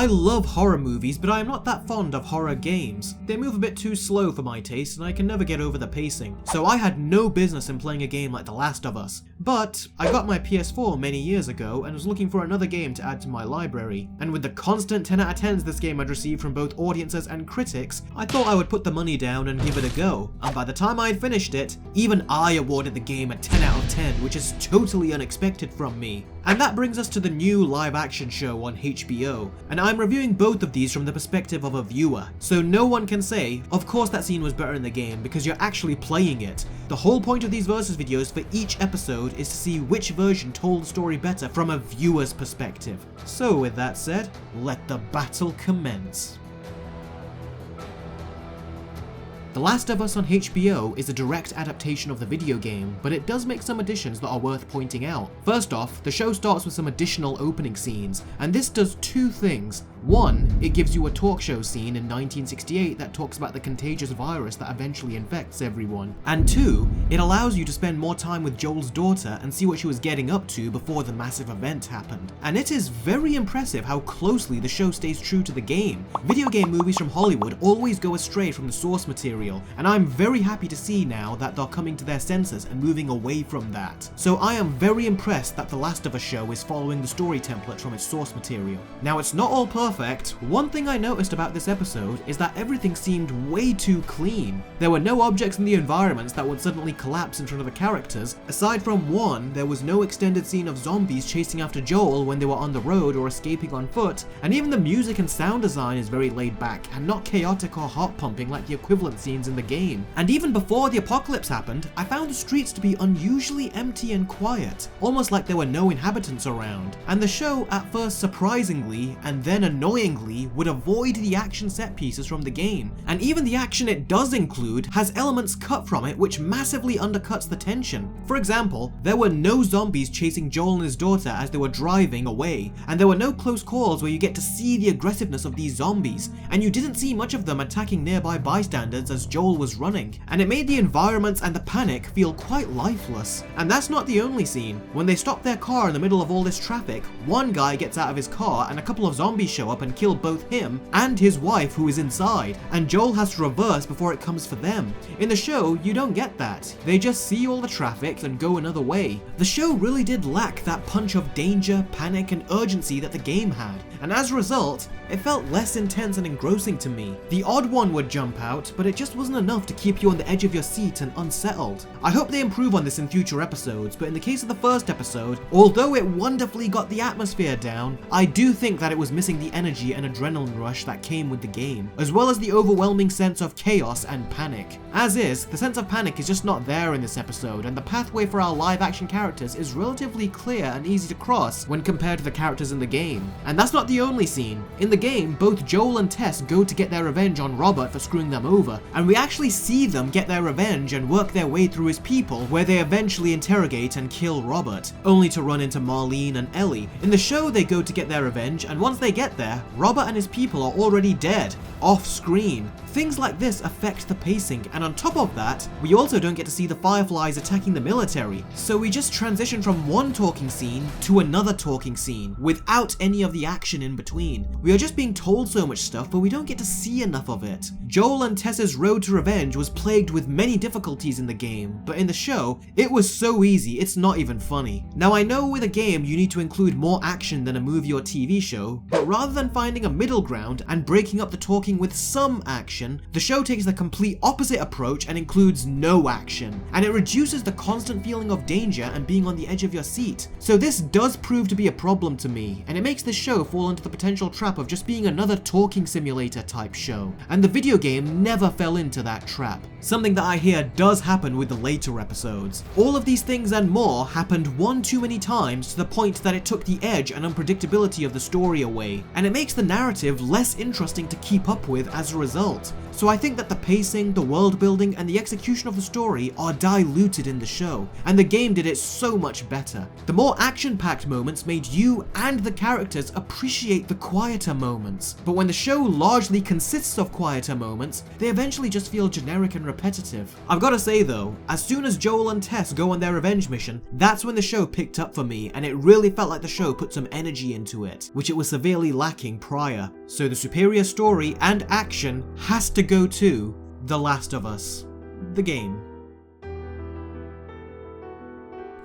I love horror movies, but I am not that fond of horror games. They move a bit too slow for my taste and I can never get over the pacing. So I had no business in playing a game like The Last of Us. But I got my PS4 many years ago and was looking for another game to add to my library. And with the constant 10 out of 10s this game had received from both audiences and critics, I thought I would put the money down and give it a go. And by the time I had finished it, even I awarded the game a 10 out of 10, which is totally unexpected from me. And that brings us to the new live action show on HBO, and I'm reviewing both of these from the perspective of a viewer, so no one can say, of course that scene was better in the game, because you're actually playing it. The whole point of these versus videos for each episode is to see which version told the story better from a viewer's perspective. So with that said, let the battle commence. The Last of Us on HBO is a direct adaptation of the video game, but it does make some additions that are worth pointing out. First off, the show starts with some additional opening scenes, and this does two things. One, it gives you a talk show scene in 1968 that talks about the contagious virus that eventually infects everyone. And two, it allows you to spend more time with Joel's daughter and see what she was getting up to before the massive event happened. And it is very impressive how closely the show stays true to the game. Video game movies from Hollywood always go astray from the source material, and I'm very happy to see now that they're coming to their senses and moving away from that. So I am very impressed that The Last of Us show is following the story template from its source material. Now it's not all perfect. One thing I noticed about this episode is that everything seemed way too clean. There were no objects in the environments that would suddenly collapse in front of the characters. Aside from one, there was no extended scene of zombies chasing after Joel when they were on the road or escaping on foot, and even the music and sound design is very laid back and not chaotic or heart pumping like the equivalent scenes in the game. And even before the apocalypse happened, I found the streets to be unusually empty and quiet, almost like there were no inhabitants around. And the show, at first surprisingly, and then annoyingly, would avoid the action set pieces from the game. And even the action it does include has elements cut from it which massively undercuts the tension. For example, there were no zombies chasing Joel and his daughter as they were driving away, and there were no close calls where you get to see the aggressiveness of these zombies, and you didn't see much of them attacking nearby bystanders as Joel was running, and it made the environments and the panic feel quite lifeless. And that's not the only scene. When they stop their car in the middle of all this traffic, one guy gets out of his car and a couple of zombies show up and kill both him and his wife who is inside, and Joel has to reverse before it comes for them. In the show, you don't get that. They just see all the traffic and go another way. The show really did lack that punch of danger, panic, and urgency that the game had, and as a result, it felt less intense and engrossing to me. The odd one would jump out, but it just wasn't enough to keep you on the edge of your seat and unsettled. I hope they improve on this in future episodes, but in the case of the first episode, although it wonderfully got the atmosphere down, I do think that it was missing the energy and adrenaline rush that came with the game, as well as the overwhelming sense of chaos and panic. As is, the sense of panic is just not there in this episode, and the pathway for our live action characters is relatively clear and easy to cross when compared to the characters in the game. And that's not the only scene. In the game, both Joel and Tess go to get their revenge on Robert for screwing them over, and we actually see them get their revenge and work their way through his people, where they eventually interrogate and kill Robert, only to run into Marlene and Ellie. In the show, they go to get their revenge, and once they get there, Robert and his people are already dead, off screen. Things like this affect the pacing, and on top of that, we also don't get to see the Fireflies attacking the military, so we just transition from one talking scene to another talking scene, without any of the action in between. We are just being told so much stuff, but we don't get to see enough of it. Joel and Tess's road to revenge was plagued with many difficulties in the game, but in the show, it was so easy it's not even funny. Now I know with a game you need to include more action than a movie or TV show, but rather than finding a middle ground and breaking up the talking with some action, the show takes the complete opposite approach and includes no action, and it reduces the constant feeling of danger and being on the edge of your seat. So this does prove to be a problem to me, and it makes this show fall into the potential trap of just being another talking simulator type show, and the video game never fell into that trap. Something that I hear does happen with the later episodes. All of these things and more happened one too many times to the point that it took the edge and unpredictability of the story away, and it makes the narrative less interesting to keep up with as a result. So I think that the pacing, the world building, and the execution of the story are diluted in the show, and the game did it so much better. The more action-packed moments made you and the characters appreciate the quieter moments, but when the show largely consists of quieter moments, they eventually just feel generic and repetitive. I've gotta say though, as soon as Joel and Tess go on their revenge mission, that's when the show picked up for me, and it really felt like the show put some energy into it, which it was severely lacking prior. So the superior story and action has to go to The Last of Us, the game.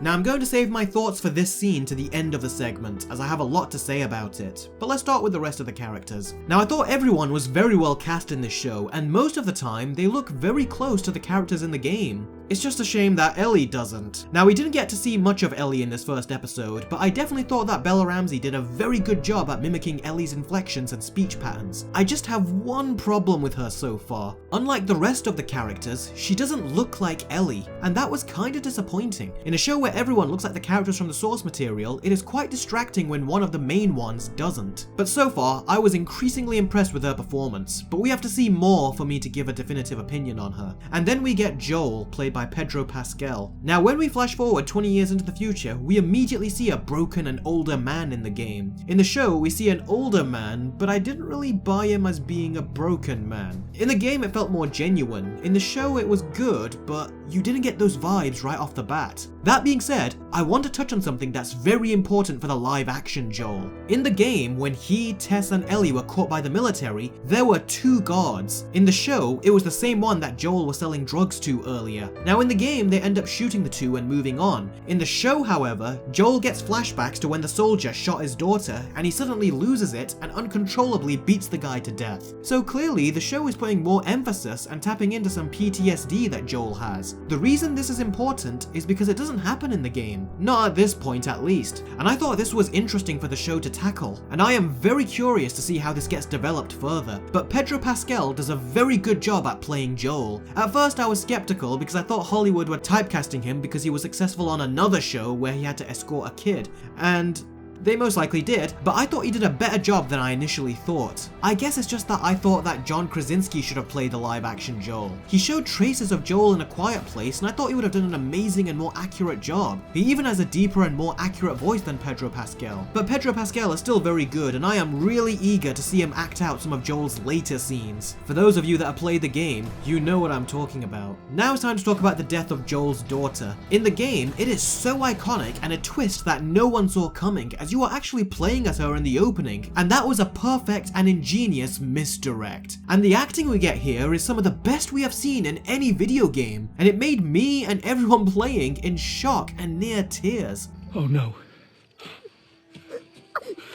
Now I'm going to save my thoughts for this scene to the end of the segment, as I have a lot to say about it, but let's start with the rest of the characters. Now I thought everyone was very well cast in this show, and most of the time they look very close to the characters in the game. It's just a shame that Ellie doesn't. Now we didn't get to see much of Ellie in this first episode, but I definitely thought that Bella Ramsey did a very good job at mimicking Ellie's inflections and speech patterns. I just have one problem with her so far. Unlike the rest of the characters, she doesn't look like Ellie, and that was kinda disappointing. In a show where everyone looks like the characters from the source material, it is quite distracting when one of the main ones doesn't. But so far, I was increasingly impressed with her performance, but we have to see more for me to give a definitive opinion on her. And then we get Joel, played by Pedro Pascal. Now when we flash forward 20 years into the future, we immediately see a broken and older man in the game. In the show, we see an older man, but I didn't really buy him as being a broken man. In the game, it felt more genuine. In the show, it was good, but you didn't get those vibes right off the bat. That being said, I want to touch on something that's very important for the live action Joel. In the game, when he, Tess, and Ellie were caught by the military, there were two guards. In the show, it was the same one that Joel was selling drugs to earlier. Now in the game, they end up shooting the two and moving on. In the show, however, Joel gets flashbacks to when the soldier shot his daughter, and he suddenly loses it and uncontrollably beats the guy to death. So clearly, the show is putting more emphasis and tapping into some PTSD that Joel has. The reason this is important is because it doesn't happen in the game. Not at this point at least. And I thought this was interesting for the show to tackle, and I am very curious to see how this gets developed further. But Pedro Pascal does a very good job at playing Joel. At first I was skeptical because I thought Hollywood were typecasting him because he was successful on another show where he had to escort a kid, and they most likely did, but I thought he did a better job than I initially thought. I guess it's just that I thought that John Krasinski should have played the live-action Joel. He showed traces of Joel in A Quiet Place, and I thought he would have done an amazing and more accurate job. He even has a deeper and more accurate voice than Pedro Pascal. But Pedro Pascal is still very good, and I am really eager to see him act out some of Joel's later scenes. For those of you that have played the game, you know what I'm talking about. Now it's time to talk about the death of Joel's daughter. In the game, it is so iconic and a twist that no one saw coming, as you are actually playing as her in the opening, and that was a perfect and ingenious misdirect. And the acting we get here is some of the best we have seen in any video game, and it made me and everyone playing in shock and near tears. Oh no.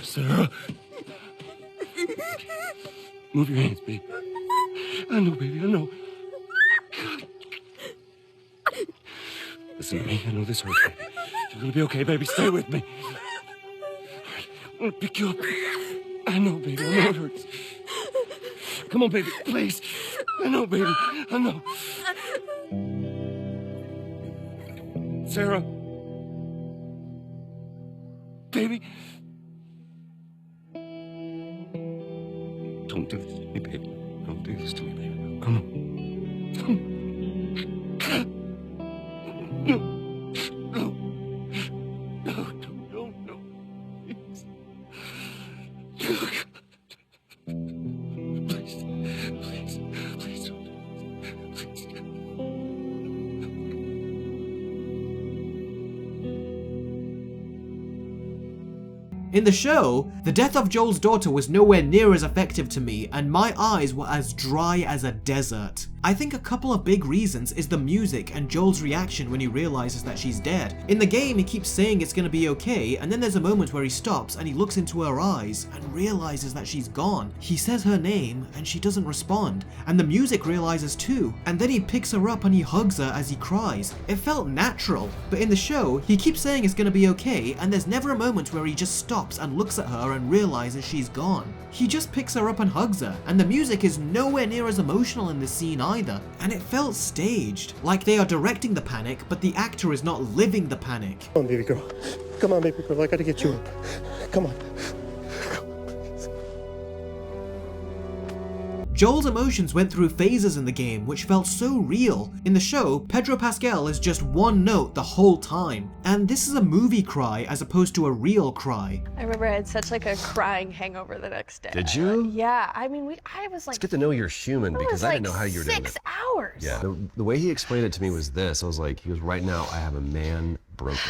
Sarah. Move your hands, baby. I know, baby, I know. Listen to me, I know this hurts, baby. You're gonna be okay, baby. Stay with me. I'm gonna pick you up. I know, baby. I know it hurts. Come on, baby. Please. I know, baby. I know. Sarah. Baby. Don't do this to me, baby. Don't do this to me, baby. Come on. No. No. No. No. No. Please. Please, please, please don't. Please. In the show, the death of Joel's daughter was nowhere near as effective to me, and my eyes were as dry as a desert. I think a couple of big reasons is the music and Joel's reaction when he realizes that she's dead. In the game, he keeps saying it's gonna be okay, and then there's a moment where he stops and he looks into her eyes and realizes that she's gone. He says her name and she doesn't respond, and the music realizes too, and then he picks her up and he hugs her as he cries. It felt natural, but in the show, he keeps saying it's gonna be okay, and there's never a moment where he just stops and looks at her and realizes she's gone. He just picks her up and hugs her, and the music is nowhere near as emotional in this scene either, and it felt staged, like they are directing the panic, but the actor is not living the panic. Come on, baby girl. Come on, baby girl. I gotta get you up. Come on. Joel's emotions went through phases in the game which felt so real. In the show, Pedro Pascal is just one note the whole time, and this is a movie cry as opposed to a real cry. I remember I had such like a crying hangover the next day. Did you? Yeah, I mean, I was like, It's good to know you're human because I didn't know how you were doing it. 6 hours. Yeah, the way he explained it to me was this. I was like, he goes, right now I have a man broken.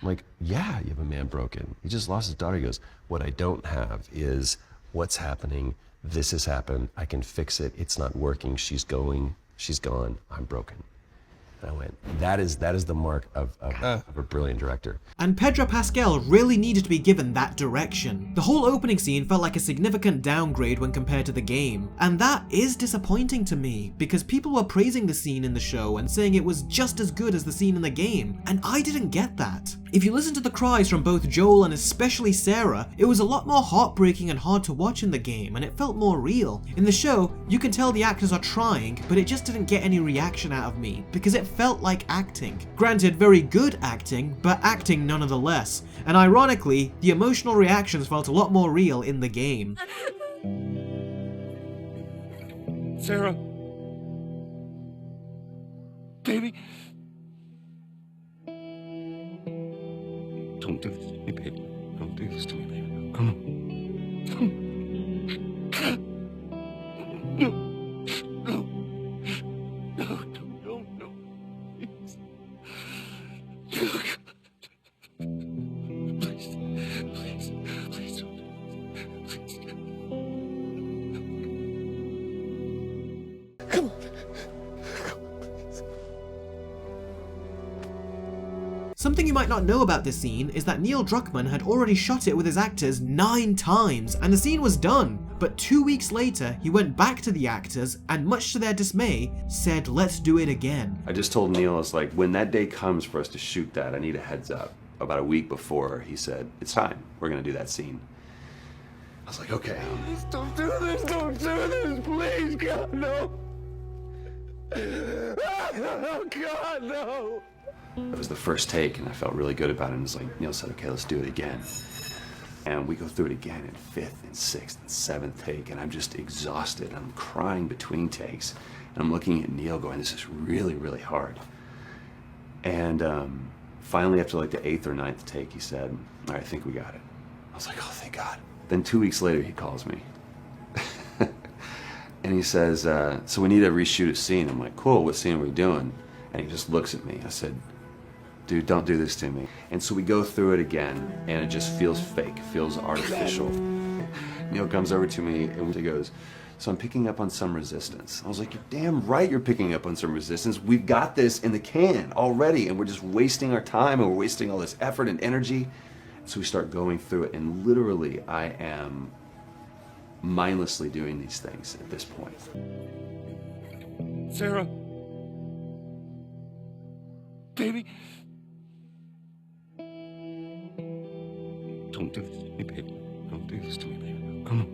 I'm like, yeah, you have a man broken. He just lost his daughter. He goes, what I don't have is what's happening. This has happened. I can fix it. It's not working. She's going. She's gone. I'm broken. And I went, that is the mark of a brilliant director. And Pedro Pascal really needed to be given that direction. The whole opening scene felt like a significant downgrade when compared to the game, and that is disappointing to me, because people were praising the scene in the show and saying it was just as good as the scene in the game, and I didn't get that. If you listen to the cries from both Joel and especially Sarah, it was a lot more heartbreaking and hard to watch in the game, and it felt more real. In the show, you can tell the actors are trying, but it just didn't get any reaction out of me, because it felt like acting. Granted, very good acting, but acting nonetheless. And ironically, the emotional reactions felt a lot more real in the game. Sarah. Baby. Don't do this to me, baby. Don't do this to me, baby. Come on. No. No. No. No. No. Please. Please. Please. Please don't. Please. Come on. Something you might not know about this scene is that Neil Druckmann had already shot it with his actors 9 times, and the scene was done. But 2 weeks later, he went back to the actors and, much to their dismay, said, let's do it again. I just told Neil, it's like, when that day comes for us to shoot that, I need a heads up. About a week before, he said, it's time. We're gonna do that scene. I was like, okay. Please don't do this. Don't do this. Please, God, no. Oh, God, no. It was the first take, and I felt really good about it. And it was like, Neil said, okay, let's do it again. And we go through it again in 5th and 6th and 7th take, and I'm just exhausted. I'm crying between takes. And I'm looking at Neil going, this is really, really hard. And finally, after like the 8th or 9th take, he said, all right, I think we got it. I was like, oh, thank God. Then 2 weeks later, he calls me. And he says, so we need to reshoot a scene. I'm like, cool, what scene are we doing? And he just looks at me. I said, dude, don't do this to me. And so we go through it again, and it just feels fake, feels artificial. Neil comes over to me, and he goes, so I'm picking up on some resistance. I was like, you're damn right you're picking up on some resistance. We've got this in the can already, and we're just wasting our time, and we're wasting all this effort and energy. So we start going through it, and literally I am mindlessly doing these things at this point. Sarah. Baby. Don't do this to me, baby. Don't do this to me, baby. Come on.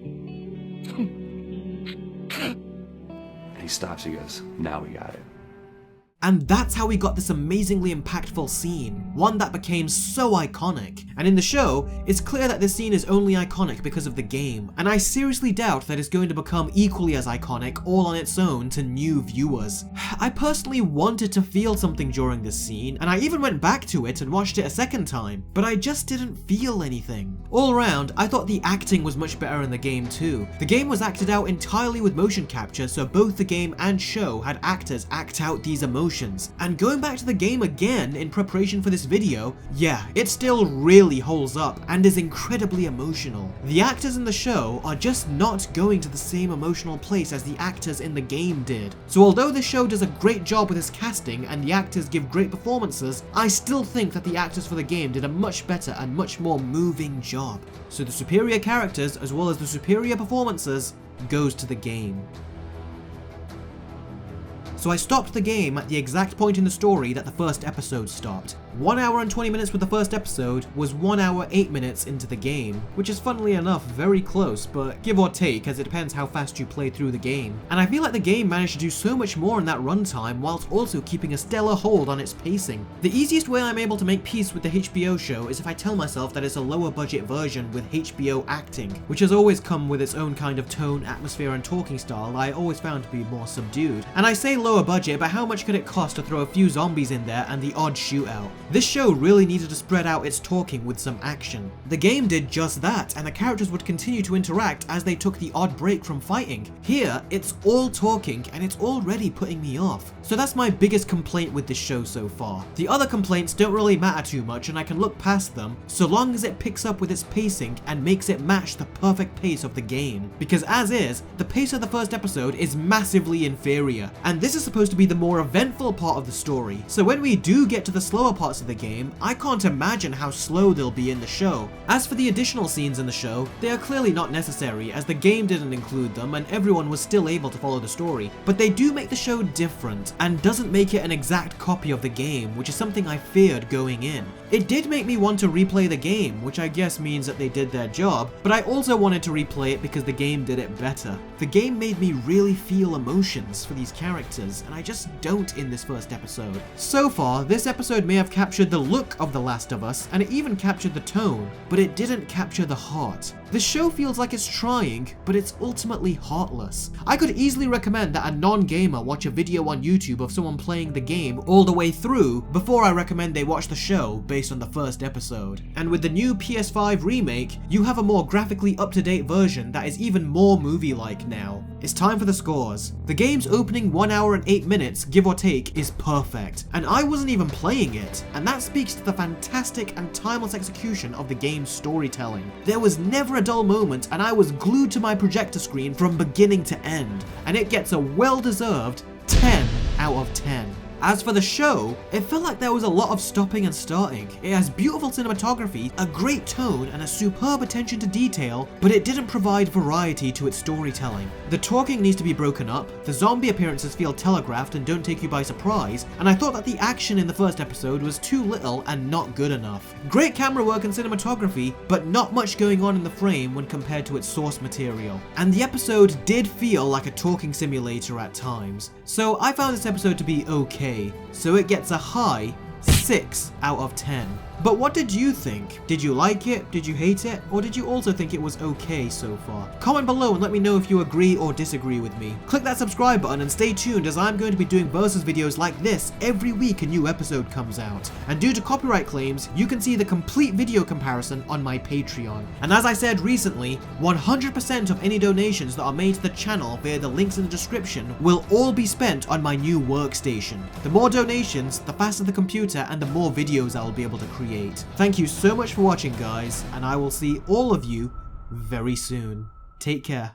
And he stops, he goes, now we got it. And that's how we got this amazingly impactful scene, one that became so iconic. And in the show, it's clear that this scene is only iconic because of the game, and I seriously doubt that it's going to become equally as iconic all on its own to new viewers. I personally wanted to feel something during this scene, and I even went back to it and watched it a second time, but I just didn't feel anything. All around, I thought the acting was much better in the game too. The game was acted out entirely with motion capture, so both the game and show had actors act out these emotions. And going back to the game again in preparation for this video, yeah, it still really holds up and is incredibly emotional. The actors in the show are just not going to the same emotional place as the actors in the game did. So although the show does a great job with its casting and the actors give great performances, I still think that the actors for the game did a much better and much more moving job. So the superior characters as well as the superior performances goes to the game. So I stopped the game at the exact point in the story that the first episode stopped. 1 hour and 20 minutes with the first episode was 1 hour 8 minutes into the game, which is funnily enough very close, but give or take as it depends how fast you play through the game. And I feel like the game managed to do so much more in that runtime whilst also keeping a stellar hold on its pacing. The easiest way I'm able to make peace with the HBO show is if I tell myself that it's a lower budget version with HBO acting, which has always come with its own kind of tone, atmosphere and talking style I always found to be more subdued. And I say lower budget, but how much could it cost to throw a few zombies in there and the odd shootout? This show really needed to spread out its talking with some action. The game did just that, and the characters would continue to interact as they took the odd break from fighting. Here, it's all talking and it's already putting me off. So that's my biggest complaint with this show so far. The other complaints don't really matter too much and I can look past them, so long as it picks up with its pacing and makes it match the perfect pace of the game. Because as is, the pace of the first episode is massively inferior, and this is supposed to be the more eventful part of the story, so when we do get to the slower parts of the game, I can't imagine how slow they'll be in the show. As for the additional scenes in the show, they are clearly not necessary as the game didn't include them and everyone was still able to follow the story, but they do make the show different and doesn't make it an exact copy of the game, which is something I feared going in. It did make me want to replay the game, which I guess means that they did their job, but I also wanted to replay it because the game did it better. The game made me really feel emotions for these characters, and I just don't in this first episode. So far, this episode may have captured the look of The Last of Us, and it even captured the tone, but it didn't capture the heart. The show feels like it's trying, but it's ultimately heartless. I could easily recommend that a non-gamer watch a video on YouTube of someone playing the game all the way through before I recommend they watch the show based on the first episode. And with the new PS5 remake, you have a more graphically up-to-date version that is even more movie-like now. It's time for the scores. The game's opening 1 hour and 8 minutes, give or take, is perfect, and I wasn't even playing it, and that speaks to the fantastic and timeless execution of the game's storytelling. There was never a dull moment, and I was glued to my projector screen from beginning to end, and it gets a well-deserved 10 out of 10. As for the show, it felt like there was a lot of stopping and starting. It has beautiful cinematography, a great tone, and a superb attention to detail, but it didn't provide variety to its storytelling. The talking needs to be broken up, the zombie appearances feel telegraphed and don't take you by surprise, and I thought that the action in the first episode was too little and not good enough. Great camera work and cinematography, but not much going on in the frame when compared to its source material. And the episode did feel like a talking simulator at times. So I found this episode to be okay. So it gets a high 6 out of 10. But what did you think? Did you like it? Did you hate it? Or did you also think it was okay so far? Comment below and let me know if you agree or disagree with me. Click that subscribe button and stay tuned as I'm going to be doing versus videos like this every week a new episode comes out. And due to copyright claims, you can see the complete video comparison on my Patreon. And as I said recently, 100% of any donations that are made to the channel via the links in the description will all be spent on my new workstation. The more donations, the faster the computer and the more videos I will be able to create. Thank you so much for watching, guys, and I will see all of you very soon. Take care.